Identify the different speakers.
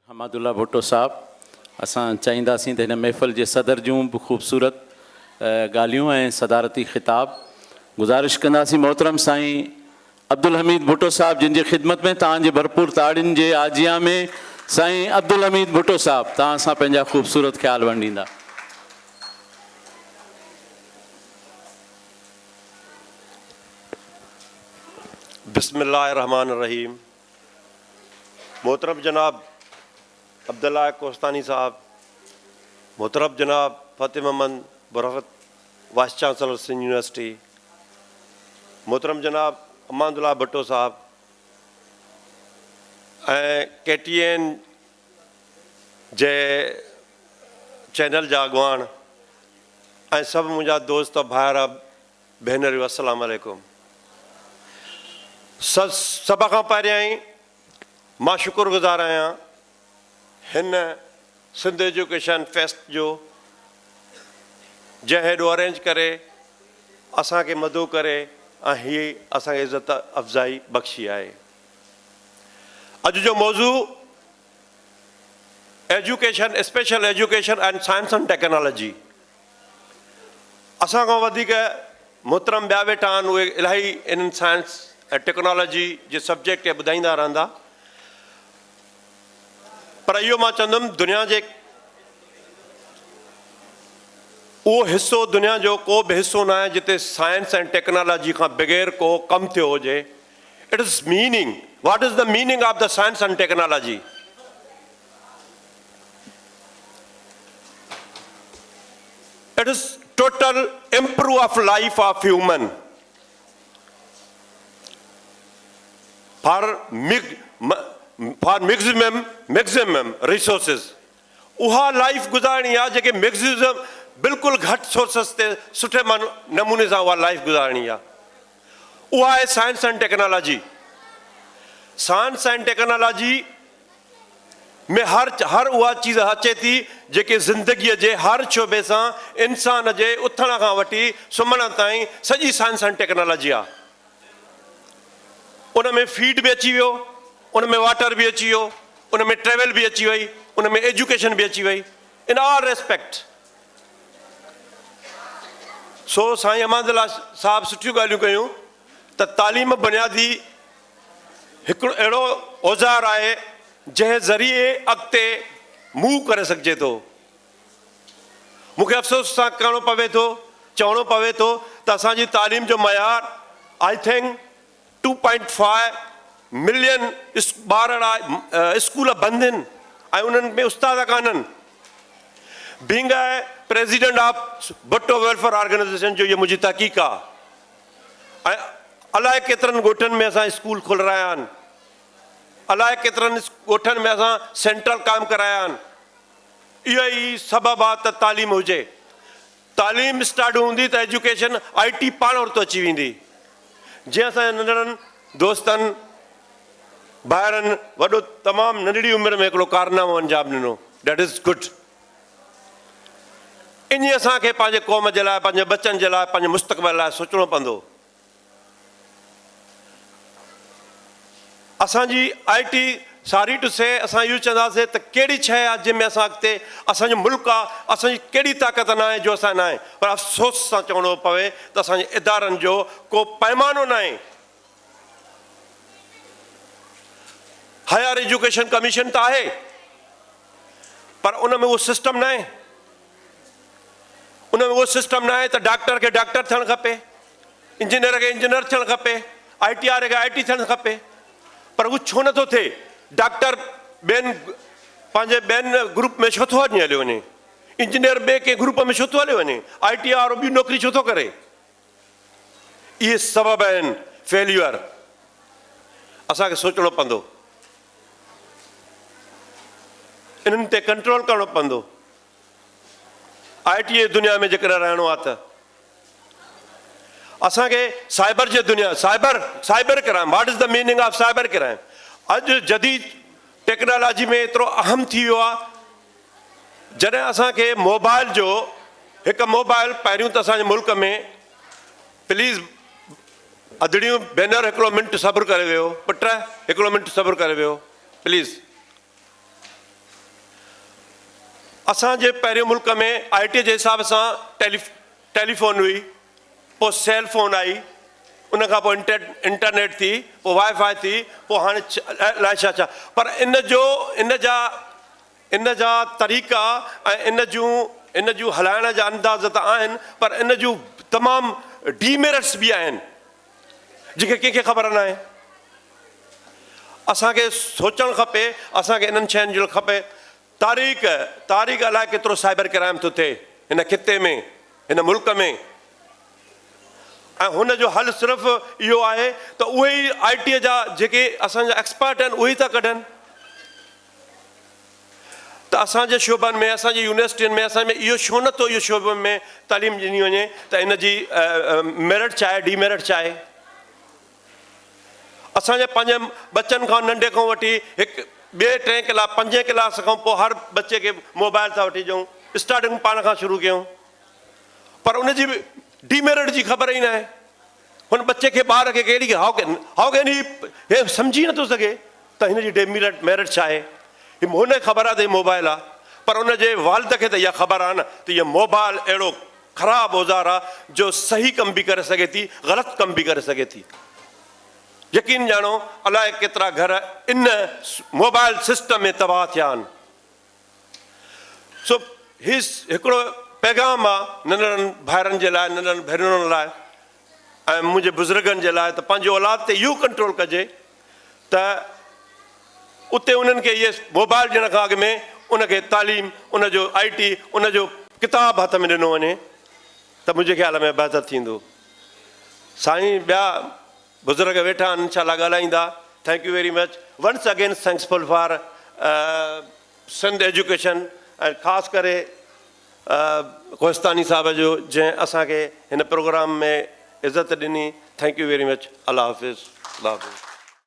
Speaker 1: हमादुल्ला भुट्टो साहब असां चाहींदासीं त हिन महफ़िल जे सदर जूं बि ख़ूबसूरत ॻाल्हियूं ऐं सदारती ख़िताब गुज़ारिश कंदासीं। मोहतरम साईं अब्दुल हमीद भुट्टो साहब जिन जी ख़िदमत में तव्हांजे भरपूर ताड़ियुनि जे आजिया में साईं अब्दुल हमीद भुट्टो साहब तव्हां सां पंहिंजा ख़ूबसूरत ख़्याल वंडींदा।
Speaker 2: बिस्मिल्लाहिर्रहमानिर्रहीम। मोहतरम जनाब अब्दुल्ला कोस्तानी साहब, मोहतरम जनाब फ़तेह मोहम्मद बरकत वाइस चांसलर सिंध यूनिवर्सिटी, मोहतरम जनाब अमानुल्लाह भुट्टो साहब ऐं KTN जे चैनल जा अॻुवाण ऐं सभु मुंहिंजा दोस्त भाइर भेनरियूं, अस्सलाम वालेकुम। सभ खां पहिरियां ई मां शुक्रगुज़ार आहियां हिन सिंध एजुकेशन फेस्ट जो, जंहिं हेॾो अरेंज करे असांखे मदो करे ऐं हीअ असांखे इज़त अफ़ज़ाई बख़्शी आहे। अॼु जो मौज़ू education, special education and science and technology. असां खां वधीक मोहतरम ॿिया वेठा आहिनि, उहे इलाही इन्हनि साइंस ऐं टेक्नोलॉजी जे सब्जेक्ट खे ॿुधाईंदा रहंदा, पर इहो मां चवंदुमि दुनिया जे उहो हिसो, दुनिया जो को बि हिसो न आहे जिते साइंस ऐं टेक्नोलॉजी खां बग़ैर को कमु थियो हुजे। It is meaning, what is the meaning of the science and technology? It is total improve of life of human for maximum resources. उहा लाइफ गुज़ारणी आहे जेके मैक्सिमम बिल्कुलु घटि सोर्सिस ते सुठे नमूने सां उहा लाइफ गुज़ारणी आहे। उहा आहे science and technology. Science and technology में हर उहा चीज़ अचे थी जेके ज़िंदगीअ जे हर शोबे सां, इंसान जे उथण खां वठी सुम्हण ताईं सॼी साइंस एंड टेक्नोलॉजी आहे। उन में फीड बि अची वियो, उन में वाटर बि अची वियो, उन में ट्रेवल बि अची वई, उन में एजुकेशन बि अची वई, इन ऑल रेस्पेक्ट। सो साईं अमानुल्लाह साहब सुठियूं ॻाल्हियूं कयूं त तालीम बुनियादी हिकिड़ो अहिड़ो औज़ार आहे जंहिं ज़रिए अॻिते मूव करे सघिजे थो। मूंखे अफ़सोस सां करिणो पवे थो, चवणो पवे थो त असांजी तालीम जो मयार आई थिंक 2.5 मिलियन ॿार स्कूल बंदि आहिनि ऐं उन्हनि में उस्ताद कान्हनि। Being a president of Bhutto welfare organisation जो इहा मुंहिंजी तहक़ीक़ आहे, ऐं अलाए केतिरनि ॻोठनि में असां स्कूल खोलाया आहिनि, अलाए केतिरनि ॻोठनि में असां सेंट्रल क़ाइमु कराया आहिनि। इहो ई सबबु आहे त तालीम हुजे। तालीम स्टार्ट हूंदी त एजुकेशन IT पाण वरितो अची वेंदी। जीअं असांजे नंढड़नि दोस्तनि ॿाहिरनि वॾो तमामु नंढड़ी उमिरि में हिकिड़ो कारनामो अंजाम ॾिनो, डेट इज़ गुड। इन असांखे पंहिंजे क़ौम जे लाइ, पंहिंजे बचनि जे लाइ, पंहिंजे मुस्तक़बिल लाइ सोचणो पवंदो। असांजी IT सारी टू से असां इहो चवंदासीं त कहिड़ी शइ आहे जंहिंमें असां अॻिते, असांजो मुल्क आहे, असांजी कहिड़ी ताक़त न आहे जो असां न आहे। पर अफ़सोस सां चवणो पवे त असांजे इदारनि जो को पैमानो न आहे। हायर एजुकेशन कमीशन त आहे, पर उन में उहो सिस्टम न आहे। उन में उहो सिस्टम न आहे त डॉक्टर खे डॉक्टर थियणु खपे, इंजीनियर खे इंजीनियर थियणु खपे, IT वारे खे IT थियणु खपे। पर उहो छो नथो थिए? डॉक्टर पंहिंजे ॿियनि ग्रुप में छो थो हलियो वञे? इंजीनियर ॿिए कंहिं ग्रुप में छो थो हलियो वञे? IT वारो ॿी नौकिरी छो थो करे? इहे सबब आहिनि फेल्यूअर। असांखे सोचणो पवंदो, इन्हनि ते कंट्रोल करणो पवंदो। IT जी दुनिया में जेकॾहिं रहणो आहे त असांखे साइबर जे दुनिया, cyber crime, what is the meaning of cyber crime? अॼु जदीद टेक्नोलॉजी में एतिरो अहम थी वियो आहे, जॾहिं असांखे मोबाइल जो हिकु मोबाइल पहिरियों त असांजे मुल्क में, प्लीज़ अदड़ियूं भेनर हिकिड़ो मिंट सब्र करे वियो, पुट हिकिड़ो मिंट सब्र करे वियो प्लीज़। असांजे पहिरियों मुल्क में IT जे हिसाब सां टेलीफोन हुई, पोइ सेल फोन आई, उन खां पोइ इंटरनेट थी, पोइ वाईफाई थी, पोइ हाणे अलाए छा छा। पर इन जा तरीक़ा ऐं इन जूं हलाइण जा अंदाज़ त आहिनि, पर इन जूं तमामु डीमेरिट्स बि आहिनि जेके कंहिंखे ख़बर न आहे। असांखे सोचणु खपे, असांखे इन्हनि शयुनि जो खपे। तारीख़ अलाए केतिरो साइबर क्राइम थो थिए हिन खिते में, हिन मुल्क में, ऐं हुन जो हल सिर्फ़ु इहो आहे त उहे ई IT जा जेके असांजा एक्सपर्ट आहिनि उहे ई था कढनि। त असांजे शोबनि में, असांजी यूनिवर्सिटियुनि में, असांजे इहो छो नथो इहो शोबनि में तालीम ॾिनी वञे त इन जी मेरिट छा आहे, डीमेरिट छा आहे। असांजे पंहिंजे बचनि खां नंढे खां वठी हिकु ॿिए 3 क्लास 5 क्लास खां पोइ हर बचे खे मोबाइल था वठी ॾियूं, स्टार्टिंग पाण खां शुरू कयूं, पर उन जी डीमेरिट जी ख़बर ई न आहे। हुन बचे खे, ॿार खे कहिड़ी हाउ कैन ही सम्झी नथो सघे त हिन जी डीमेरिट छा आहे। हुनखे ख़बर आहे त हीअ मोबाइल आहे, पर उनजे वालिद खे त इहा ख़बर आहे न त इहा मोबाइल अहिड़ो ख़राबु औज़ार आहे जो सही कमु बि करे सघे थी, ग़लति कमु बि करे सघे थी। यकीन ॼाणो अलाए केतिरा घर इन मोबाइल सिस्टम में तबाह थिया आहिनि। सो हिकिड़ो पैगाम आहे नंढड़नि भाइरनि जे लाइ, नंढड़नि भेनरुनि लाइ ऐं मुंहिंजे बुज़ुर्गनि जे लाइ, त पंहिंजो औलाद ते इहो कंट्रोल कजे त उते उन्हनि खे इहे मोबाइल ॾियण खां अॻु में उनखे तालीम, उनजो IT, उनजो किताब हथ में ॾिनो वञे त मुंहिंजे ख़्याल में बहितर थींदो। साईं ॿिया बुज़ुर्ग वेठा आहिनि, इंशाअल्लाह ॻाल्हाईंदा। Thank you very much once again, thankful for Sindh education, ऐं ख़ासि करे कोहिस्तानी साहिब जो जंहिं असांखे हिन प्रोग्राम में इज़त ॾिनी। Thank you very much. अल्लाह हाफ़िज़।